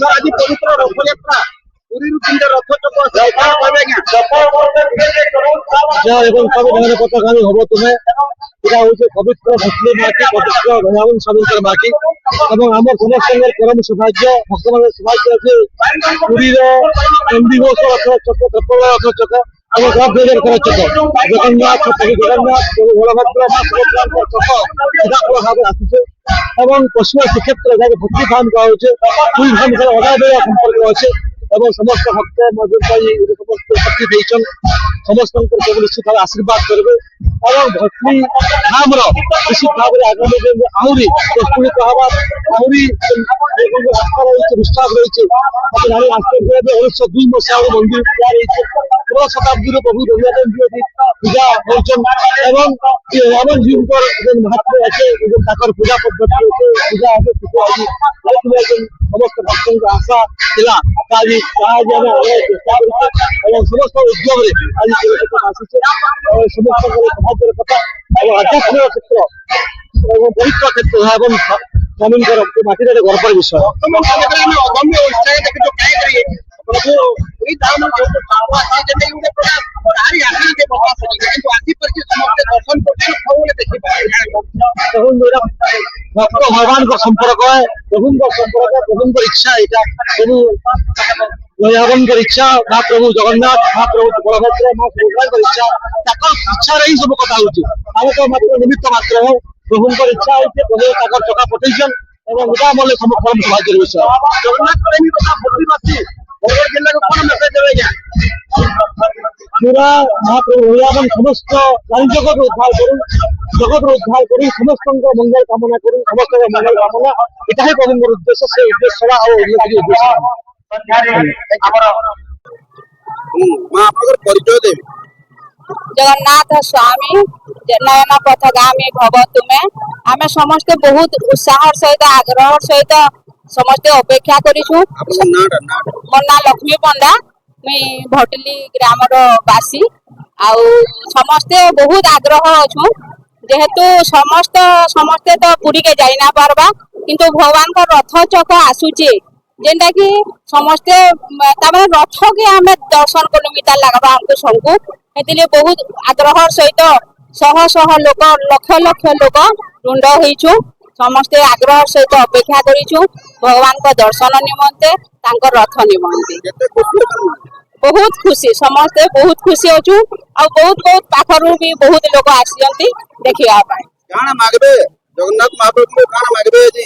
ଆଜି ପବିତ୍ର ରଥଯାତ୍ରା ପୁରୀରୁ ତିନିଟା ରଥ ଚକ এবং সংবিধানের পতাকামী হব তুমি এটা হচ্ছে পবিত্র মুসলিম মাটি পবিত্র ভগবান স্বামীর মাটি এবং আমার সমস্ত পরম সৌভাগ্য ভগবানের সৌভাগ্য আছে পুরীর নন্দীঘোষ রথ চক কপল রথ চক এবং রথের রথ চক জগন্নাথ প্রভু জগন্নাথ প্রভু বলভদ্র মা সুভদ্রাঙ্কর চক এটা ভাবে আসছে এবং পশ্চিম শ্রীক্ষেত্র যাকে ভক্তি ধাম করা হচ্ছে দুই ধাম সাথে অগাধ সম্পর্ক আছে এবং সমস্ত ভক্ত মজুর সমস্ত শক্তি দিয়েছেন সমস্ত প্রভু নিশ্চিত ভাবে আশীর্বাদ করবে এবং ভক্তি ধামর নিশ্চিত ভাবে আগামী দিনে আହୁରି প্রস্ফুটিত হবার আହୁରି আস্থা রয়েছে বিশ্বাস রয়েছে আপনি জানেন আশ্চর্য 1902 মସିହାରୁ মন্দির তৈরি হয়েছে 16 শতাব্দীর প্রভু জগন্নাথ পূজা হয়েছেন এবং রামজীଙ୍କର মহাত্ম্য আছে এবং তাঁর পূজা পদ্ধতি আছে পূজা আছে সমস্ত ভক্তଙ୍କ আশা ଥିଲା আজ সাহায্য ଆମେ চেষ্টা করছি এবং সমস্ত উদ্যোগে আজ আসছে সমস্ত সাহায্যের কথা এবং আধ্যাত্মিক ক্ষেত্র এবং পবিত্র ক্ষেত্র এবং স্বামীଙ୍କର ମାଟିରେ ଗୋଟେ ଗର୍ବର ବିଷୟ ଅଗମ୍ୟ ଉତ୍ସାହ ଦେଖିଛୁ କାହିଁ କରିବେ ପ୍ରଭୁ ଏଇ ଧାମ ତାରି ଆଖିରେ ଯେ ପ୍ରକାଶ କିନ୍ତୁ ଆସିପାରିଛି ସମସ୍ତେ ଦର୍ଶନ କରୁଛନ୍ତି ସବୁବେଳେ ଦେଖିପାରିବେ ଭକ୍ତ ଭଗବାନଙ୍କ ସମ୍ପର୍କ ପ୍ରଭୁଙ୍କ ସମ୍ପର୍କ ପ୍ରଭୁଙ୍କ ଇଚ୍ଛା ଏଇଟା ପ୍ରଭୁ ଭଗବାନଙ୍କର ଇଚ୍ଛା ମହାପ୍ରଭୁ ଜଗନ୍ନାଥ ମହାପ୍ରଭୁ ବଳଭଦ୍ର ମା ସୁଭଦ୍ରାଙ୍କର ଇଚ୍ଛା ତାଙ୍କ ଇଚ୍ଛାରେ ହିଁ ସବୁ କଥା ହଉଛି ଆମେ ତ ମାତ୍ର ନିମିତ୍ତ ମାତ୍ର ପ୍ରଭୁଙ୍କର ଇଚ୍ଛା ହଉଛି ପ୍ରଭୁ ତାଙ୍କର ଚକା ପଠେଇଛନ୍ ଏବଂ ଏଇଟା ଆମର ପରମ ସୌଭାଗ୍ୟର ବିଷୟ ଜଗନ୍ନାଥ ପ୍ରେମୀ କଥା ପ୍ରତିବାସୀ ବରଗଡ଼ ଜିଲ୍ଲାକୁ କଣ ମେସେଜ ଦେବେ ଆଜ୍ଞା ପୁରା ମହାପ୍ରଭୁ ଭଗବାନ ସମସ୍ତ ଜଗତରୁ ଉଦ୍ଧାର କରୁ ସମସ୍ତଙ୍କ ମଙ୍ଗଳ କାମନା କରୁ ସମସ୍ତଙ୍କ ମଙ୍ଗଳ କାମନା ଏଟା ହିଁ ପ୍ରଭୁଙ୍କର ଉଦ୍ଦେଶ୍ୟ ସେ ଉଦ୍ଦେଶ୍ୟ ଛଡା ଆଉ ଉନ୍ନତି ଉଦ୍ଦେଶ୍ୟ ଆପଣଙ୍କର ପରିଚୟ ଦେବେ जगन्नाथ स्वामी नयन पथगामी भव तुमे आम समस्ते बहुत उत्साह सहित आग्रह सहित समस्ते अपेक्षा करिछु मोर ना लक्ष्मी पंडा मुई भटली ग्रामर बासी आउ समस्ते बहुत आग्रह अच्छु जेहेतु समस्ते तो पुरी के जाई ना पारबा किंतु भगवान को रथ चक आसुचे जेनटा कि समस्ते तामे रथ के आमे दर्शन किलोमीटर लागबा हमको सबको एतिले बहुत आग्रह सहित शह शह लोक लक्ष लक्ष लोक रुंड होइछु समस्ते आग्रह सहित अपेक्षा करिछु भगवान को दर्शन निमंते तांको रथ निमंते बहुत खुशी समस्ते बहुत खुशी अछु आ बहुत बहुत पाखरु भी बहुत लोक आसियंती देखिया पाए काना मागबे जगन्नाथ महाप्रभु काना मागबे जी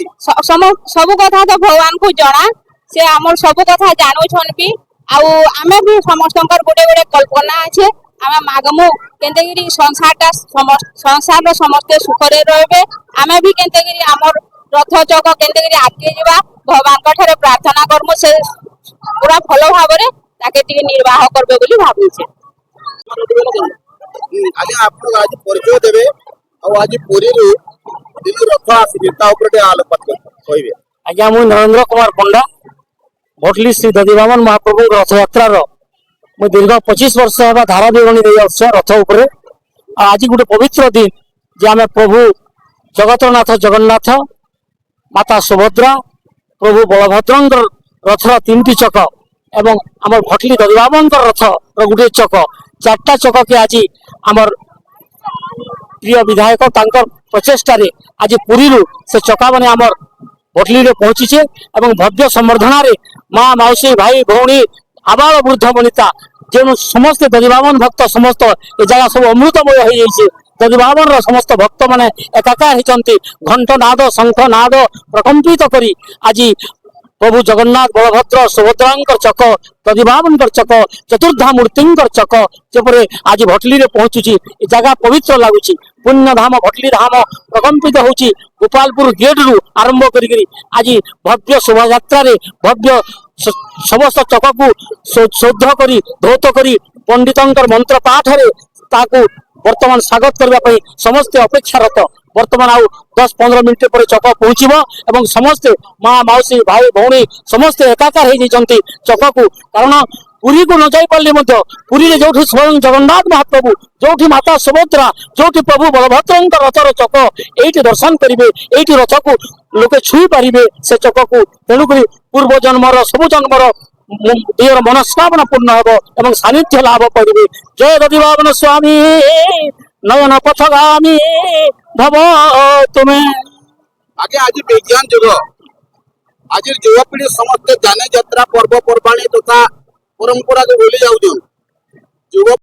सब कथा तो भगवान को जणा से हमर सब कथा जानु छन भी आउ आमे भी समस्तंकर गोटे गोटे कल्पना আছে आमे मागमु केनतेगिरी संसार समस्ते सुखरे रहबे आमे भी केनतेगिरी हमर रथ चक केनतेगिरी आगे जिबा भगवान का ठारे प्रार्थना करमु से पूरा भलो भाबरे ताके टिके निर्वाह करबे बोली भाबुछे आगे आपन आज परिचय देबे और आज पुरी रु दिन रथ आसी ता ऊपर आलोकपात कहिबे आज्ञा मु नरेंद्र कुमार पंडा भटली श्री दधिवामन महाप्रभु रथ यात्रा मु दीर्घ 25 वर्ष है धारा विवरणी दे रथ उपर आज गोटे पवित्र दिन जे आम प्रभु जगतनाथ जगन्नाथ माता सुभद्रा प्रभु बलभद्र रथर 3टी चक एवं आम भटली दधिवामन रथ गोटे चक 4टा चक के आज आमर प्रिय विधायक प्रचेषा आज पुरी से चका मैंने आमर भटली पहुंचीचे एवं भव्य संवर्धना रे माँ मौसी भाई भौणी आबाल वृद्ध वनिता जो समस्त दधिवामन भक्त समस्त ए जगह सब अमृतमय हो जाइए दधिवामन समस्त भक्त माने एकाकार होती घंट नाद शंख नाद प्रकंपित करी आज प्रभु जगन्नाथ बलभद्र सुभद्रांकर चक दधिवामन चक चतुर्धा मूर्ति चक जपरे आज भटली पहुंचुची जगह पवित्र लगुच पुण्य धाम भटली धाम प्रकंपित होची गोपालपुर गेट रु आरंभ करी आज भव्य शोभा भव्य समस्त चक को शुद्ध करी धौत करी पंडितंकर मंत्र पाठ रे ताकू वर्तमान स्वागत करने समस्ते अपेक्षारत वर्तमान आउ 10-15 मिनट पर चक पहुंचब समस्ते माँ मौसी भाई भौणी समस्ते एकाकार हो चक को कारण पुरी को न जाई पारे पुरी में जो स्वयं जगन्नाथ महाप्रभु जो माता सुभद्रा जो प्रभु बलभद्र रथर चक ये दर्शन करेंगे ये रथ को लोके छुई पारे से चक को तेणुक पूर्व जन्मर सब जन्मर देहर मनस्कामना पूर्ण हम एवं सानिध्य लाभ करेंगे। जय दधिवामन स्वामी नयन पथगामी भव तुम्हें आगे आज विज्ञान जुग आज युवापीढ़ी समस्त जाने यात्रा पर्वपर्वाणी तथा परंपरा को भूली जाऊँ।